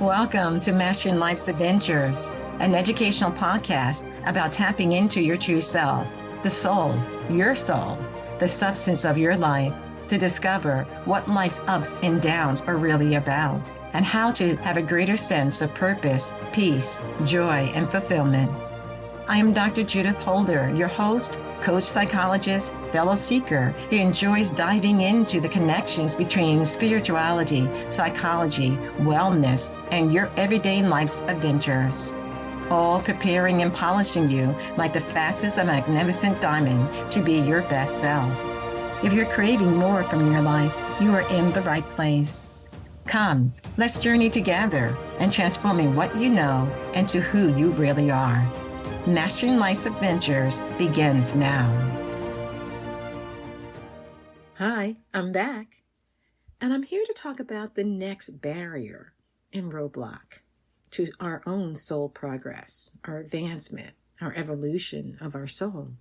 Welcome to Mastering Life's Adventures, an educational podcast about tapping into your true self, the soul, your soul, the substance of your life, to discover what life's ups and downs are really about, and how to have a greater sense of purpose, peace, joy, and fulfillment. I am Dr. Judith Holder, your host, coach, psychologist, fellow seeker who enjoys diving into the connections between spirituality, psychology, wellness, and your everyday life's adventures. All preparing and polishing you like the facets of a magnificent diamond to be your best self. If you're craving more from your life, you are in the right place. Come, let's journey together and transforming what you know into who you really are. Mastering Life's Adventures begins now. Hi, I'm back, and I'm here to talk about the next barrier and roadblock to our own soul progress, our advancement, our evolution of our soul.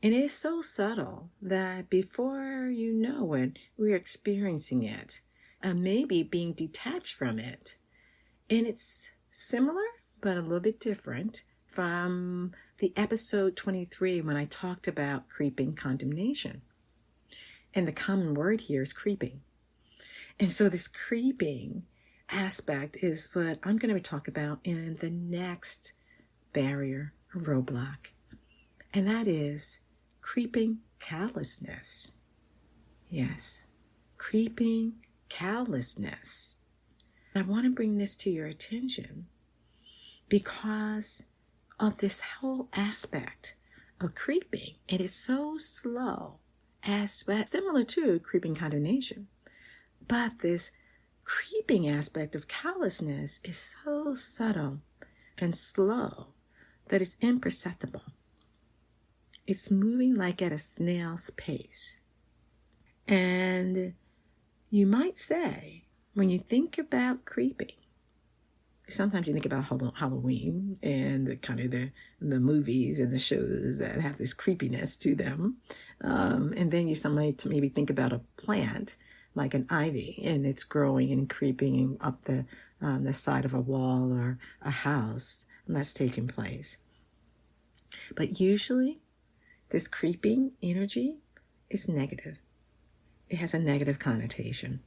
And it is so subtle that before you know it, we're experiencing it, and maybe being detached from it. And it's similar, but a little bit different from the episode 23 when I talked about creeping condemnation. And the common word here is creeping. And so this creeping aspect is what I'm going to talk about in the next barrier, roadblock. And that is creeping callousness. Yes, creeping callousness. I want to bring this to your attention because of this whole aspect of creeping. It is so slow, similar to creeping condemnation. But this creeping aspect of callousness is so subtle and slow that it's imperceptible. It's moving like at a snail's pace. And you might say, when you think about creeping, sometimes you think about Halloween and the movies and the shows that have this creepiness to them. And then you might maybe think about a plant like an ivy, and it's growing and creeping up the side of a wall or a house, and that's taking place. But usually this creeping energy is negative. It has a negative connotation.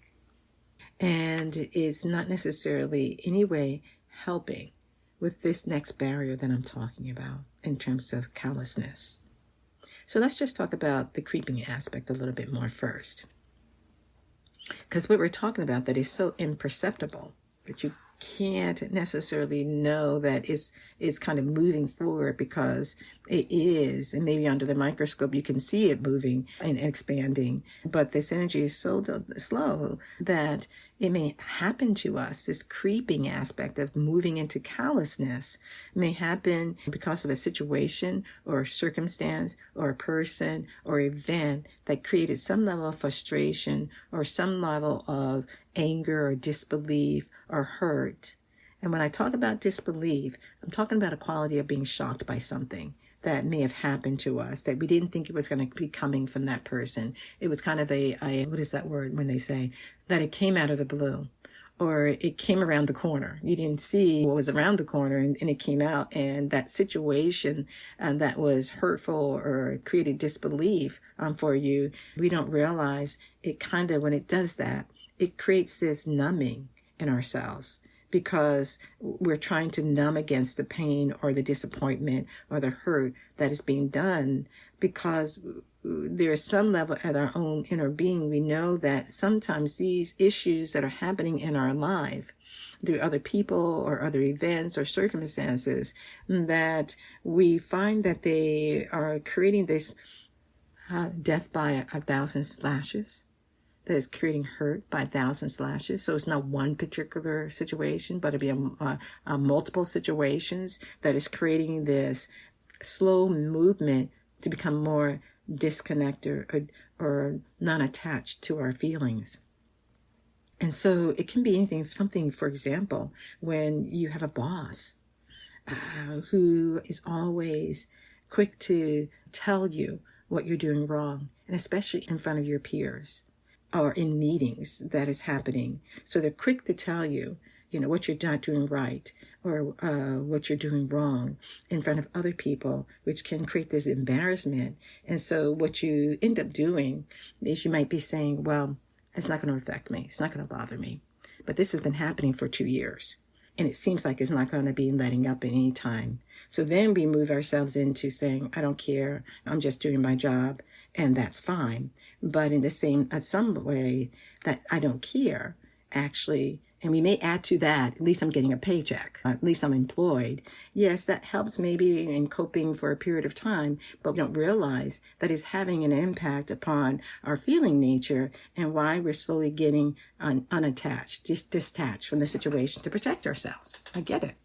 And it's not necessarily any way helping with this next barrier that I'm talking about in terms of callousness. So let's just talk about the creeping aspect a little bit more first. Because what we're talking about that is so imperceptible that you can't necessarily know that it's kind of moving forward, because it is, and maybe under the microscope you can see it moving and expanding, but this energy is so slow that it may happen to us. This creeping aspect of moving into callousness may happen because of a situation or a circumstance or a person or event that created some level of frustration or some level of anger or disbelief or hurt. And when I talk about disbelief, I'm talking about a quality of being shocked by something that may have happened to us that we didn't think it was going to be coming from that person. It was kind of what is that word when they say that it came out of the blue, or it came around the corner. You didn't see what was around the corner, and it came out, and that situation that was hurtful or created disbelief for you, we don't realize it kind of, when it does that, it creates this numbing in ourselves, because we're trying to numb against the pain or the disappointment or the hurt that is being done, because there is some level at our own inner being. We know that sometimes these issues that are happening in our life through other people or other events or circumstances, that we find that they are creating this death by 1,000 slashes. That is creating hurt by 1,000 slashes. So it's not one particular situation, but it'll be a multiple situations that is creating this slow movement to become more disconnected or non-attached to our feelings. And so it can be something, for example, when you have a boss who is always quick to tell you what you're doing wrong, and especially in front of your peers or in meetings that is happening. So they're quick to tell you, what you're not doing right, or what you're doing wrong in front of other people, which can create this embarrassment. And so what you end up doing is you might be saying, well, it's not going to affect me. It's not going to bother me. But this has been happening for 2 years. And it seems like it's not going to be letting up at any time. So then we move ourselves into saying, I don't care. I'm just doing my job. And that's fine. But in some way that I don't care, actually, and we may add to that, at least I'm getting a paycheck, at least I'm employed. Yes, that helps maybe in coping for a period of time, but we don't realize that it's having an impact upon our feeling nature and why we're slowly getting unattached, detached from the situation to protect ourselves. I get it.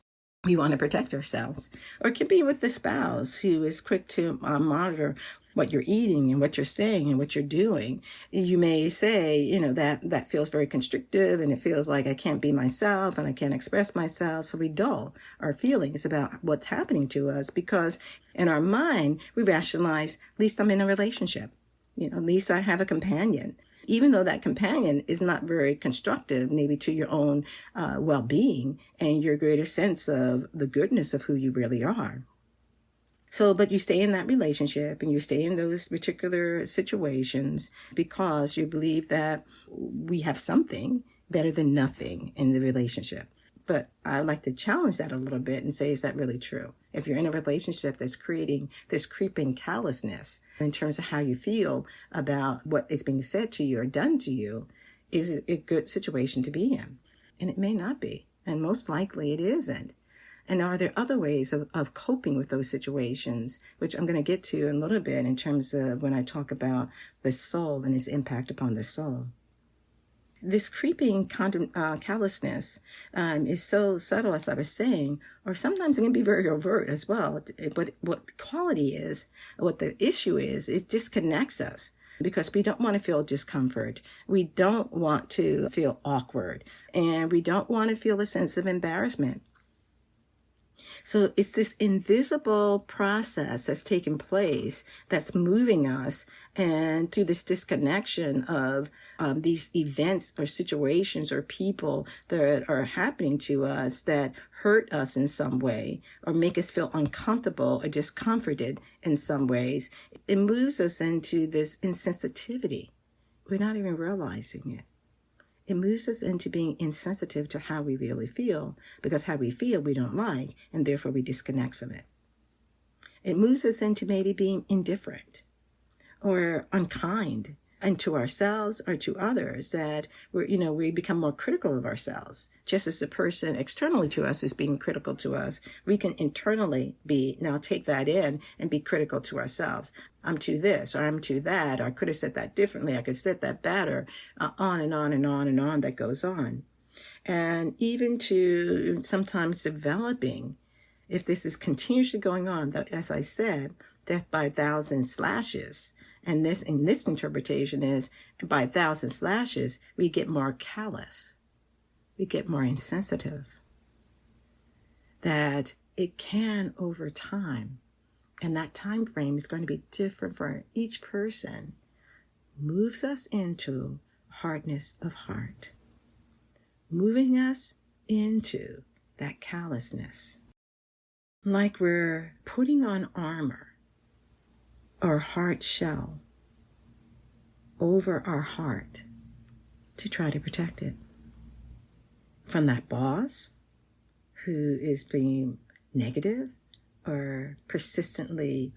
We want to protect ourselves. Or it can be with the spouse who is quick to monitor what you're eating and what you're saying and what you're doing. You may say, that feels very constrictive and it feels like I can't be myself and I can't express myself. So we dull our feelings about what's happening to us because in our mind, we rationalize, at least I'm in a relationship. At least I have a companion. Even though that companion is not very constructive, maybe to your own well-being and your greater sense of the goodness of who you really are. So, but you stay in that relationship and you stay in those particular situations because you believe that we have something better than nothing in the relationship. But I like to challenge that a little bit and say, is that really true? If you're in a relationship that's creating this creeping callousness in terms of how you feel about what is being said to you or done to you, is it a good situation to be in? And it may not be. And most likely it isn't. And are there other ways of coping with those situations, which I'm going to get to in a little bit in terms of when I talk about the soul and its impact upon the soul. This creeping callousness is so subtle, as I was saying, or sometimes it can be very overt as well. But what the quality is, what the issue is, it disconnects us because we don't want to feel discomfort. We don't want to feel awkward, and we don't want to feel a sense of embarrassment. So it's this invisible process that's taking place that's moving us, and through this disconnection of these events or situations or people that are happening to us that hurt us in some way or make us feel uncomfortable or discomforted in some ways, it moves us into this insensitivity. We're not even realizing it. It moves us into being insensitive to how we really feel, because how we feel we don't like, and therefore we disconnect from it. It moves us into maybe being indifferent or unkind, and to ourselves or to others, that we become more critical of ourselves. Just as the person externally to us is being critical to us, we can internally take that in and be critical to ourselves. I'm to this, or I'm to that, or I could have said that differently, I could have said that better, on and on and on and on that goes on. And even to sometimes developing, if this is continuously going on, that, as I said, death by 1,000 slashes, and this in this interpretation is by 1,000 slashes, we get more callous. We get more insensitive. That it can over time, and that time frame is going to be different for each person, moves us into hardness of heart, moving us into that callousness. Like we're putting on armor or hard shell over our heart to try to protect it from that boss who is being negative or persistently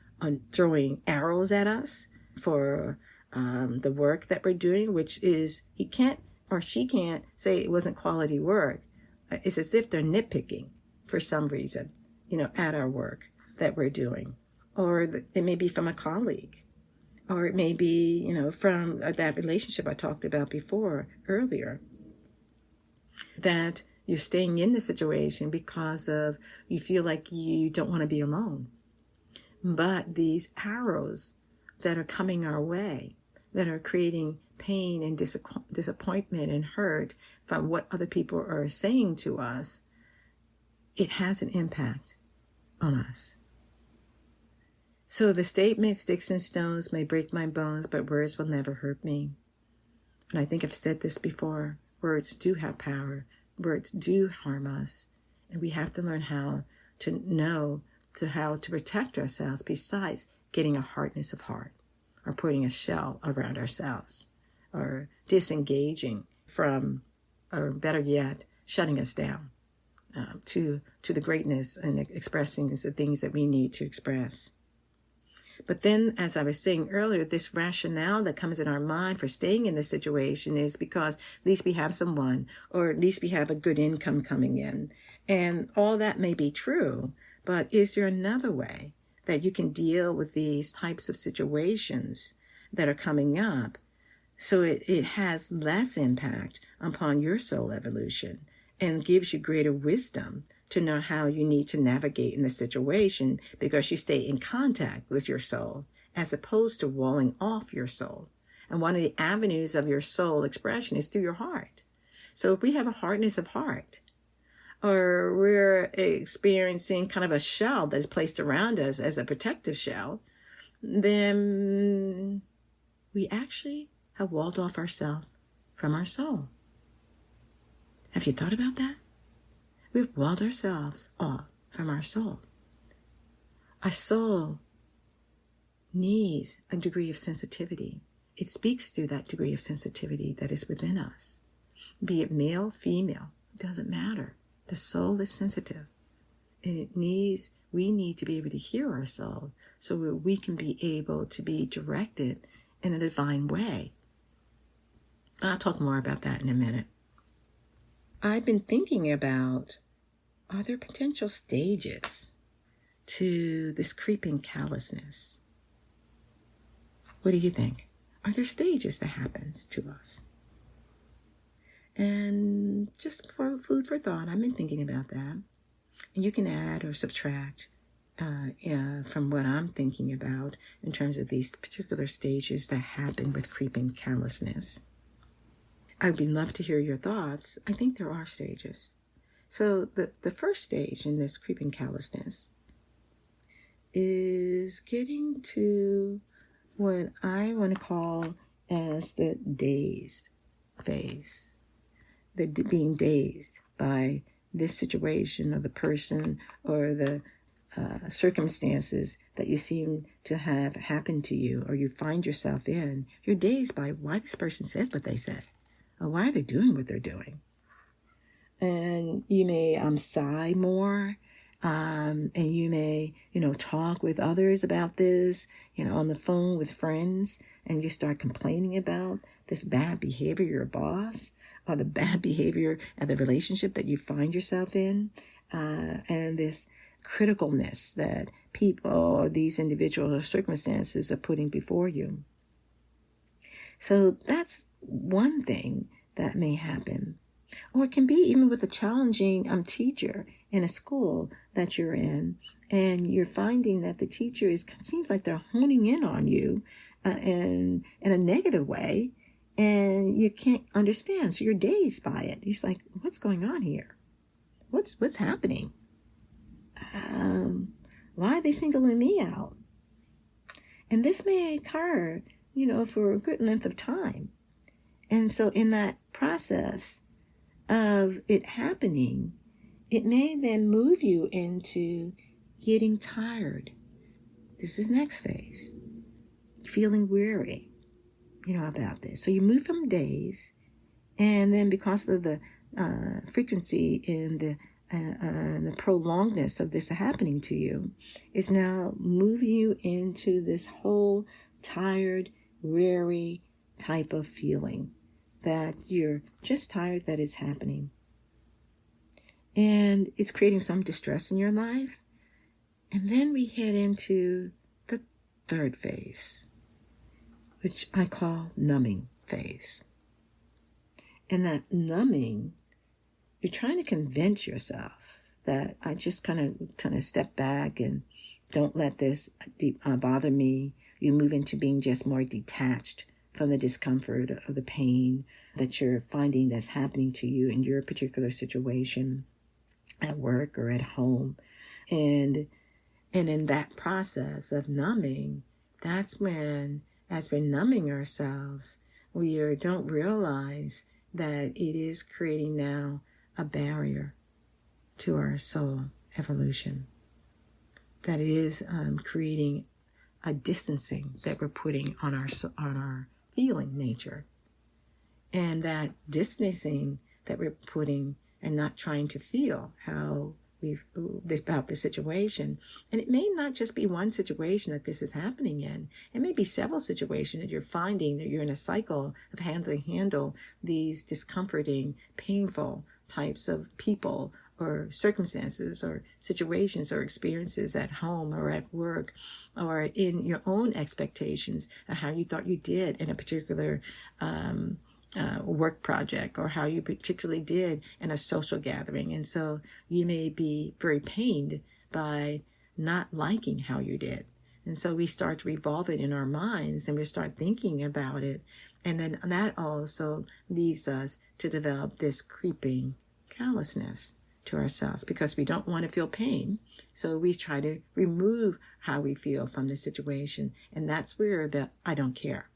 throwing arrows at us for the work that we're doing, which is he can't or she can't say it wasn't quality work. It's as if they're nitpicking for some reason, at our work that we're doing. Or it may be from a colleague, or it may be, from that relationship I talked about earlier, that you're staying in the situation because of you feel like you don't want to be alone. But these arrows that are coming our way, that are creating pain and disappointment and hurt from what other people are saying to us, it has an impact on us. So the statement, sticks and stones may break my bones, but words will never hurt me. And I think I've said this before. Words do have power. words do harm us, and we have to learn how to protect ourselves besides getting a hardness of heart or putting a shell around ourselves or disengaging from, or better yet, shutting us down to the greatness and expressing the things that we need to express. But then, as I was saying earlier, this rationale that comes in our mind for staying in this situation is because at least we have someone, or at least we have a good income coming in. And all that may be true, but is there another way that you can deal with these types of situations that are coming up so it has less impact upon your soul evolution and gives you greater wisdom to know how you need to navigate in the situation, because you stay in contact with your soul as opposed to walling off your soul. And one of the avenues of your soul expression is through your heart. So if we have a hardness of heart, or we're experiencing kind of a shell that is placed around us as a protective shell, then we actually have walled off ourselves from our soul. Have you thought about that? We've walled ourselves off from our soul. Our soul needs a degree of sensitivity. It speaks through that degree of sensitivity that is within us. Be it male, female, it doesn't matter. The soul is sensitive. And we need to be able to hear our soul so we can be able to be directed in a divine way. I'll talk more about that in a minute. I've been thinking about, are there potential stages to this creeping callousness? What do you think? Are there stages that happens to us? And just for food for thought, I've been thinking about that. And you can add or subtract from what I'm thinking about in terms of these particular stages that happen with creeping callousness. I would love to hear your thoughts. I think there are stages. So the first stage in this creeping callousness is getting to what I want to call as the dazed phase. Being dazed by this situation or the person or the circumstances that you seem to have happened to you or you find yourself in. You're dazed by why this person says what they said. Or why are they doing what they're doing? And you may sigh more, and you may, talk with others about this, on the phone with friends, and you start complaining about this bad behavior of your boss, or the bad behavior of the relationship that you find yourself in, and this criticalness that people or these individuals or circumstances are putting before you. So that's one thing that may happen. Or it can be even with a challenging teacher in a school that you're in, and you're finding that the teacher seems like they're honing in on you in a negative way, and you can't understand. So you're dazed by it. You're like, what's going on here? What's happening? Why are they singling me out? And this may occur, for a good length of time. And so in that process of it happening, it may then move you into getting tired. This is the next phase. Feeling weary, about this. So you move from days, and then because of the frequency and the prolongedness of this happening to you, is now moving you into this whole tired, weary type of feeling that you're just tired that it's happening. And it's creating some distress in your life. And then we head into the third phase, which I call numbing phase. And that numbing, you're trying to convince yourself that I just kind of step back and don't let this bother me. You move into being just more detached from the discomfort of the pain that you're finding that's happening to you in your particular situation at work or at home. And in that process of numbing, that's when, as we're numbing ourselves, we don't realize that it is creating now a barrier to our soul evolution. That is creating a distancing that we're putting on our feeling nature. And that distancing that we're putting and not trying to feel how about the situation. And it may not just be one situation that this is happening in. It may be several situations that you're finding that you're in a cycle of handle these discomforting, painful types of people or circumstances or situations or experiences at home or at work or in your own expectations of how you thought you did in a particular work project, or how you particularly did in a social gathering. And so you may be very pained by not liking how you did. And so we start to revolve it in our minds and we start thinking about it. And then that also leads us to develop this creeping callousness to ourselves because we don't want to feel pain. So we try to remove how we feel from the situation. And that's where the I don't care.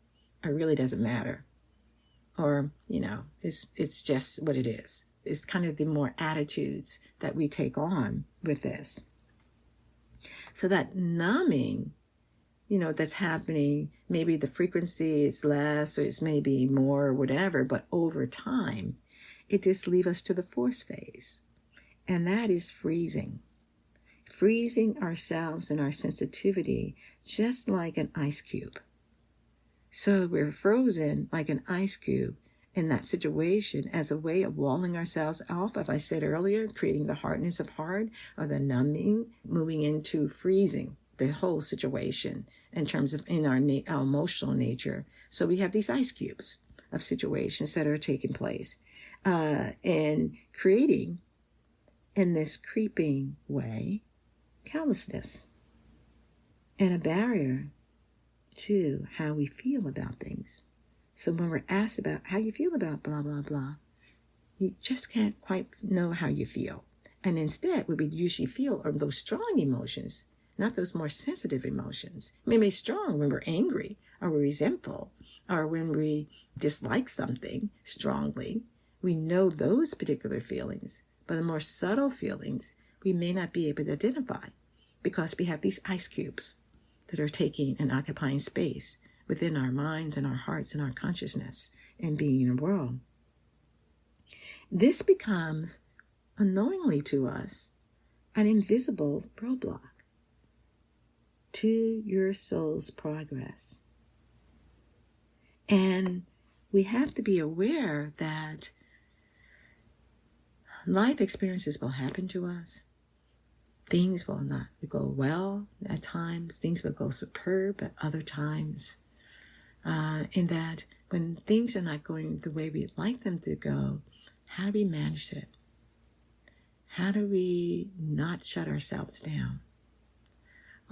It really doesn't matter. Or, it's just what it is. It's kind of the more attitudes that we take on with this. So that numbing, that's happening, maybe the frequency is less or it's maybe more or whatever, but over time, it just leaves us to the fourth phase. And that is freezing. Freezing ourselves and our sensitivity just like an ice cube. So we're frozen like an ice cube in that situation as a way of walling ourselves off, as I said earlier, creating the hardness of heart or the numbing, moving into freezing the whole situation in terms of in our emotional nature. So we have these ice cubes of situations that are taking place and creating in this creeping way callousness and a barrier to how we feel about things. So when we're asked about how you feel about blah, blah, blah, you just can't quite know how you feel. And instead, what we usually feel are those strong emotions, not those more sensitive emotions. Maybe strong when we're angry or we're resentful or when we dislike something strongly. We know those particular feelings, but the more subtle feelings we may not be able to identify because we have these ice cubes that are taking and occupying space within our minds and our hearts and our consciousness and being in the world. This becomes, unknowingly to us, an invisible roadblock to your soul's progress. And we have to be aware that life experiences will happen to us. Things will not go well at times. Things will go superb at other times. In that when things are not going the way we'd like them to go, how do we manage it? How do we not shut ourselves down?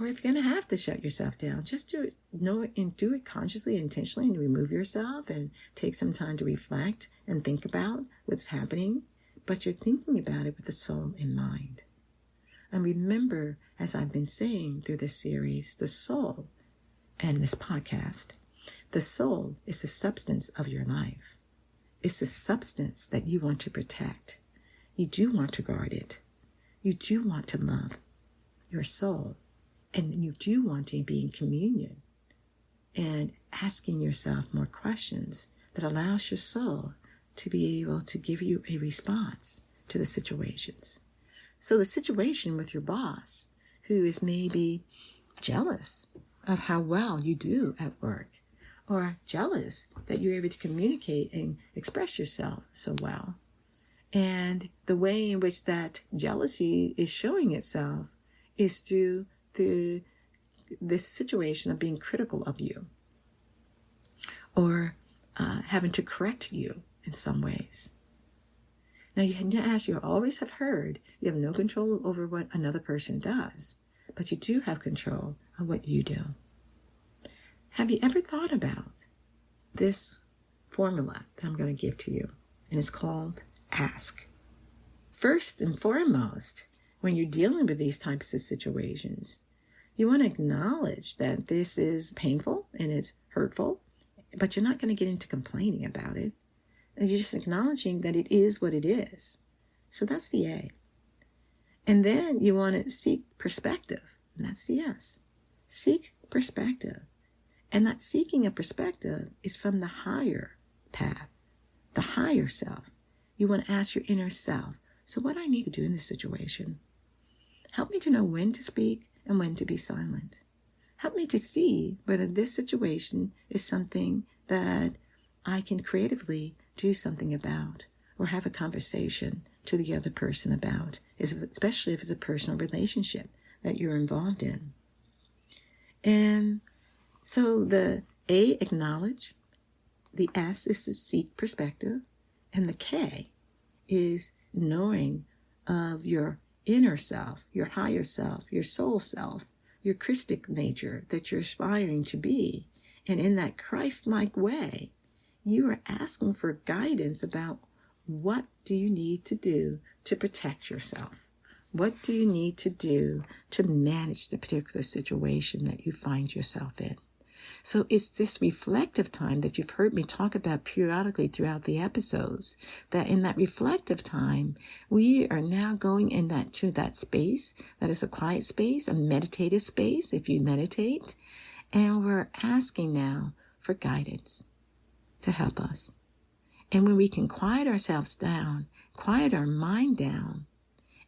Or if you're going to have to shut yourself down, just do it, know it, and do it consciously, intentionally, and remove yourself and take some time to reflect and think about what's happening. But you're thinking about it with the soul in mind. And remember, as I've been saying through this series, the soul and this podcast, the soul is the substance of your life. It's the substance that you want to protect. You do want to guard it. You do want to love your soul. And you do want to be in communion and asking yourself more questions that allows your soul to be able to give you a response to the situations. So the situation with your boss, who is maybe jealous of how well you do at work, or jealous that you're able to communicate and express yourself so well. And the way in which that jealousy is showing itself is through this situation of being critical of you or having to correct you in some ways. Now, you always have heard you have no control over what another person does, but you do have control of what you do. Have you ever thought about this formula that I'm going to give to you? And it's called ask. First and foremost, when you're dealing with these types of situations, you want to acknowledge that this is painful and it's hurtful, but you're not going to get into complaining about it. And you're just acknowledging that it is what it is. So that's the A. And then you want to seek perspective, and that's the S. Seek perspective. And that seeking of perspective is from the higher path, the higher self. You want to ask your inner self, so what do I need to do in this situation? Help me to know when to speak and when to be silent. Help me to see whether this situation is something that I can creatively do something about or have a conversation to the other person about, especially if it's a personal relationship that you're involved in. And so the A, acknowledge, the S is to seek perspective, and the K is knowing of your inner self, your higher self, your soul self, your Christic nature that you're aspiring to be. And in that Christ-like way, you are asking for guidance about what do you need to do to protect yourself? What do you need to do to manage the particular situation that you find yourself in? So it's this reflective time that you've heard me talk about periodically throughout the episodes, that in that reflective time, we are now going to that space that is a quiet space, a meditative space if you meditate, and we're asking now for guidance to help us. And when we can quiet ourselves down, quiet our mind down,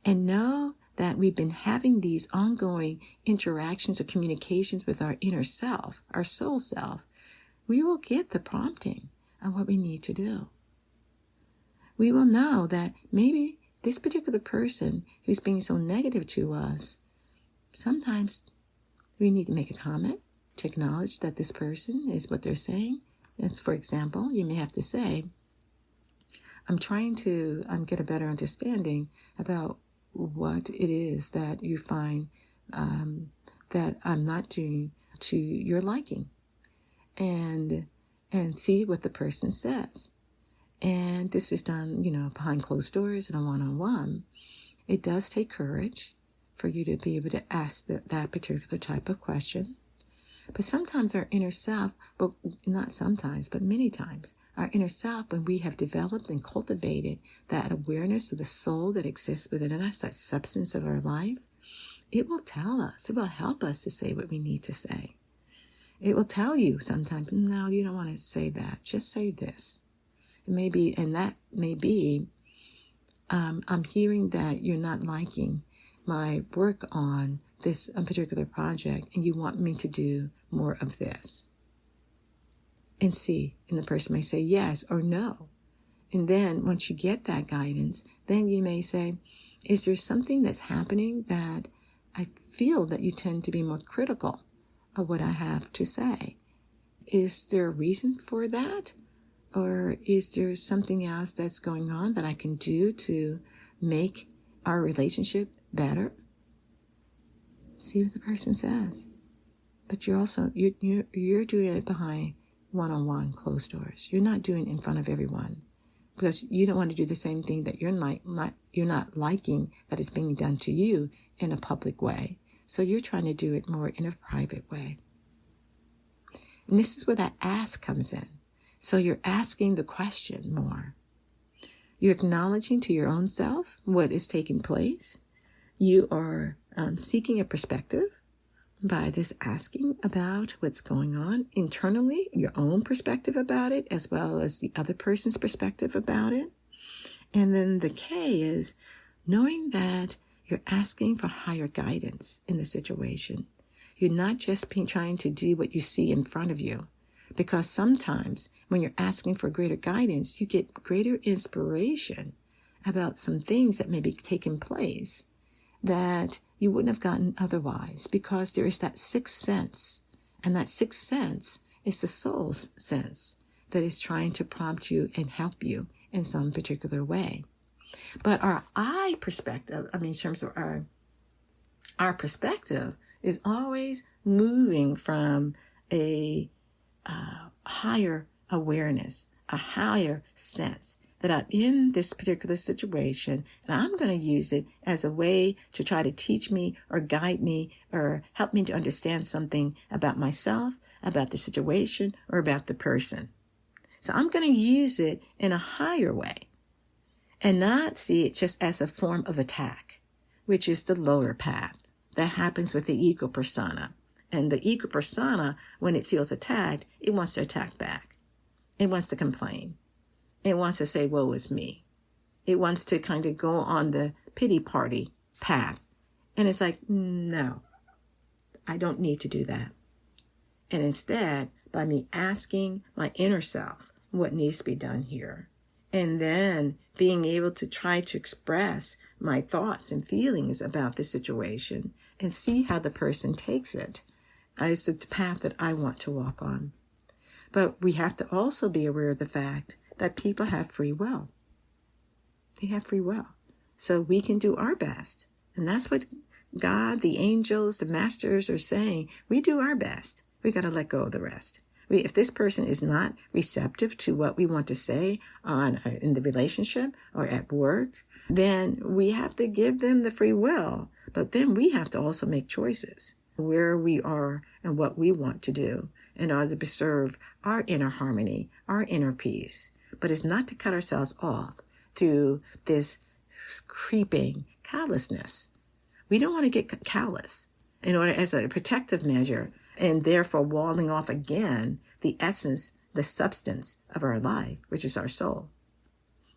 and know that we've been having these ongoing interactions or communications with our inner self, our soul self, we will get the prompting of what we need to do. We will know that maybe this particular person who's being so negative to us, sometimes we need to make a comment to acknowledge that this person is what they're saying. And for example, you may have to say, I'm trying to get a better understanding about what it is that you find that I'm not doing to your liking, and see what the person says. And this is done, behind closed doors in a one-on-one. It does take courage for you to be able to ask that particular type of question. But sometimes our inner self, but not sometimes, but many times, our inner self, when we have developed and cultivated that awareness of the soul that exists within us, that substance of our life, it will tell us, it will help us to say what we need to say. It will tell you sometimes, no, you don't want to say that, just say this. It may be, and that may be, I'm hearing that you're not liking my work on this particular project, and you want me to do more of this. And see, and the person may say yes or no. And then once you get that guidance, then you may say, is there something that's happening that I feel that you tend to be more critical of what I have to say? Is there a reason for that? Or is there something else that's going on that I can do to make our relationship better? See what the person says. But you're also, you're doing it behind one-on-one closed doors. You're not doing it in front of everyone, because you don't want to do the same thing that you're not liking that is being done to you in a public way. So you're trying to do it more in a private way. And this is where that ask comes in. So you're asking the question more. You're acknowledging to your own self what is taking place. You are seeking a perspective by this asking about what's going on internally, your own perspective about it, as well as the other person's perspective about it. And then the K is knowing that you're asking for higher guidance in the situation. You're not just trying to do what you see in front of you, because sometimes when you're asking for greater guidance, you get greater inspiration about some things that may be taking place that you wouldn't have gotten otherwise, because there is that sixth sense. And that sixth sense is the soul's sense that is trying to prompt you and help you in some particular way. But our I perspective, in terms of our perspective, is always moving from a higher awareness, a higher sense that I'm in this particular situation, and I'm going to use it as a way to try to teach me or guide me or help me to understand something about myself, about the situation, or about the person. So I'm going to use it in a higher way. and not see it just as a form of attack, which is the lower path that happens with the ego persona. And the ego persona, when it feels attacked, it wants to attack back. It wants to complain. It wants to say, woe is me. It wants to kind of go on the pity party path. And it's like, no, I don't need to do that. And instead, by me asking my inner self what needs to be done here, and then being able to try to express my thoughts and feelings about the situation and see how the person takes it, is the path that I want to walk on. But we have to also be aware of the fact that people have free will. They have free will. So we can do our best. And that's what God, the angels, the masters are saying. We do our best. We got to let go of the rest. If this person is not receptive to what we want to say in the relationship or at work, then we have to give them the free will. But then we have to also make choices where we are and what we want to do in order to preserve our inner harmony, our inner peace. But it's not to cut ourselves off through this creeping callousness. We don't want to get callous in order as a protective measure, and therefore walling off again the essence, the substance of our life, which is our soul.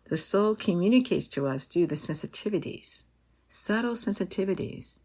The soul communicates to us through the sensitivities, subtle sensitivities,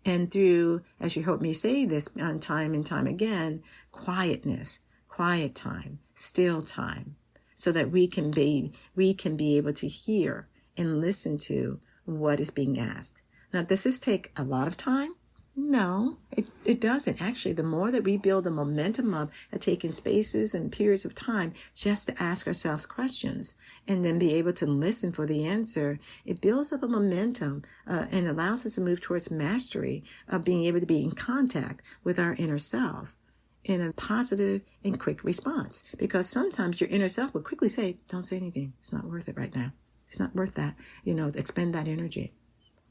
and through, as you heard me say this on time and time again, quietness, quiet time, still time, so that we can be able to hear and listen to what is being asked. Now, does this take a lot of time? No, it doesn't. Actually, the more that we build the momentum up at taking spaces and periods of time just to ask ourselves questions and then be able to listen for the answer, it builds up a momentum and allows us to move towards mastery of being able to be in contact with our inner self in a positive and quick response. Because sometimes your inner self will quickly say, don't say anything. It's not worth it right now. It's not worth that. Expend that energy.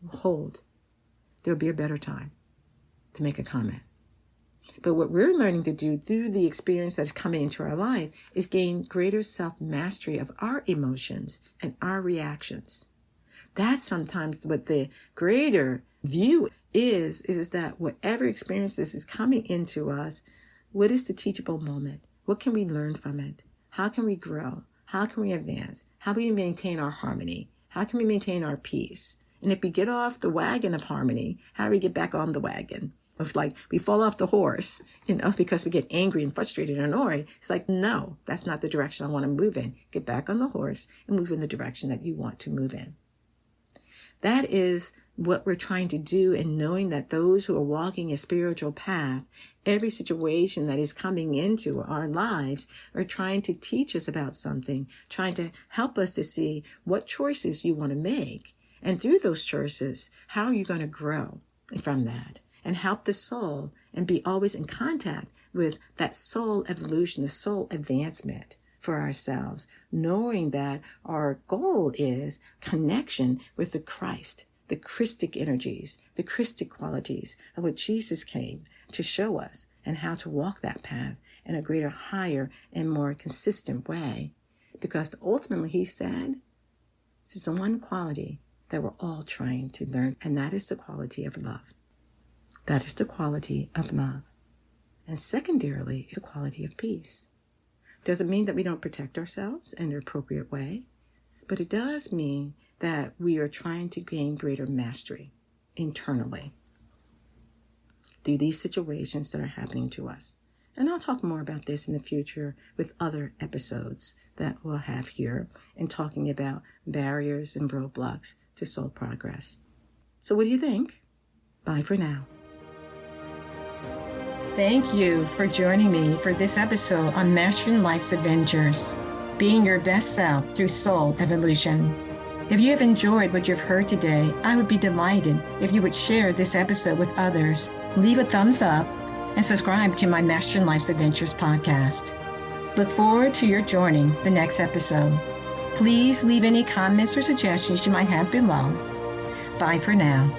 Hold. There'll be a better time to make a comment. But what we're learning to do through the experience that's coming into our life is gain greater self-mastery of our emotions and our reactions. That's sometimes what the greater view is that whatever experiences is coming into us, what is the teachable moment? What can we learn from it? How can we grow? How can we advance? How do we maintain our harmony? How can we maintain our peace? And if we get off the wagon of harmony, how do we get back on the wagon? It's like we fall off the horse, because we get angry and frustrated and annoyed. It's like, no, that's not the direction I want to move in. Get back on the horse and move in the direction that you want to move in. That is what we're trying to do, and knowing that those who are walking a spiritual path, every situation that is coming into our lives are trying to teach us about something, trying to help us to see what choices you want to make. And through those choices, how are you going to grow from that and help the soul and be always in contact with that soul evolution, the soul advancement for ourselves, knowing that our goal is connection with the Christ, the Christic energies, the Christic qualities of what Jesus came to show us, and how to walk that path in a greater, higher, and more consistent way. Because ultimately, he said, this is the one quality that we're all trying to learn, and that is the quality of love. That is the quality of love. And secondarily, is the quality of peace. Doesn't mean that we don't protect ourselves in the appropriate way, but it does mean that we are trying to gain greater mastery internally through these situations that are happening to us. And I'll talk more about this in the future with other episodes that we'll have here, and talking about barriers and roadblocks to soul progress. So what do you think? Bye for now. Thank you for joining me for this episode on Mastering Life's Adventures, being your best self through soul evolution. If you have enjoyed what you've heard today, I would be delighted if you would share this episode with others, leave a thumbs up, and subscribe to my Mastering Life's Adventures podcast. Look forward to your joining the next episode. Please leave any comments or suggestions you might have below. Bye for now.